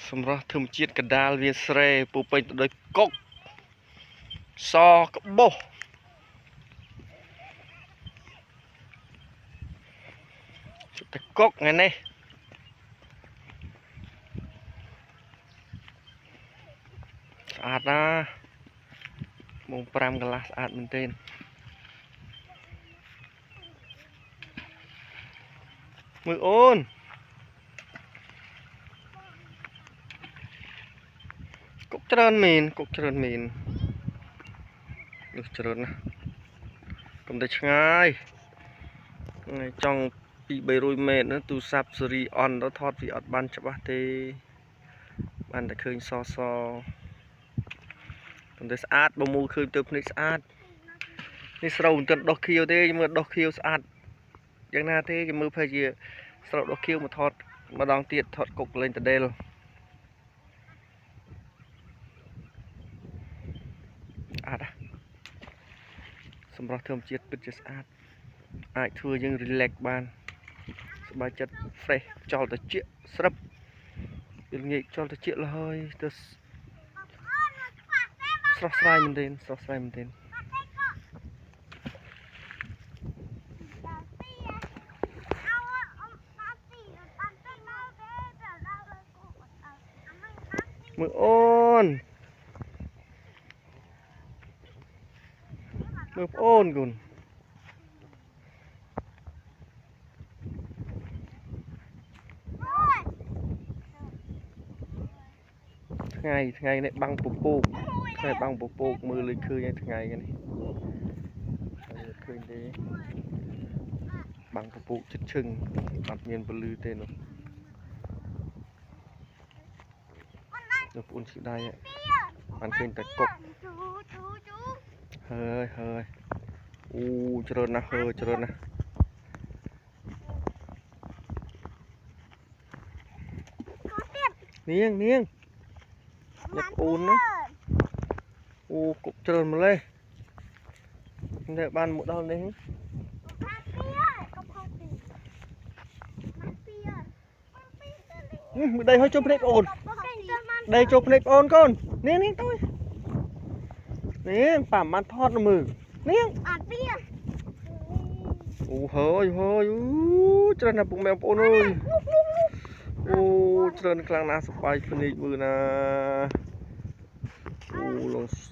សម្រាប់ធម្មជាតិកដាលវាស្រែពូពេញទៅដោយកុកសក្បោសតែកុកថ្ងៃនេះស្អាតណាម៉ោង 5 កន្លះស្អាតមែនទែនមើលអូនគុកច្រើនមែនគុកច្រើនមែននេះច្រើនណាស់កុំតែឆ្ងាយចង់ 200-300 ម៉ែត្រណាទូរស័ព្ទស៊េរីអនទៅថតវាអត់បានច្បាស់ទេបានតែឃើញសប៉ុន្តែស្អាតបើមូលឃើញទៅភ្នែកស្អាតនេះស្រូវមិនទាន់ដុះខៀវទេមើលដុះខៀវស្អាតយ៉ាងណាទេគេមើលភ័យជាស្រូវដុះខៀវមកថតម្ដងទៀតថតគុកលេងតដែលស្អាតសម្រាប់ធម្មជាតិពិតជាស្អាតអាចធ្វើយើង relax បានសប្បាយចិត្ត fresh ចោលត្រជាក់ស្រាប់ពេលងាយចោលត្រជាក់លហើយទៅស្រស់ស្រាយមែនទែនស្រស់ស្រាយមែនទែនមើលអូនមើលប្អូនគុនថ្ងៃនេះបាំងពពកថ្ងៃបាំងពពកមើលលេចឃើញថ្ងៃនេះឃើញទេបាំងពពកជិតឈឹងអត់មានពលឺទេនោះបងប្អូនឈឺដៃបានឃើញតែកុកហើយអូច្រើនណាស់ច្រើនណាស់នាងញ៉ាំអូនណាអូកុកច្រើនម្លេះតែបានមកដល់នេះមើលដៃឲ្យចូលភ្នែកអូនដៃចូលភ្នែកអូនកូននាងទៅនាងប៉ាបានថតមើលនាងអត់ពីអូហើយអូច្រើនណាស់ពុកម៉ែបងប្អូនអើយអូច្រើនខ្លាំងណាស់សប្បាយភ្នែកមើលណាអូលងស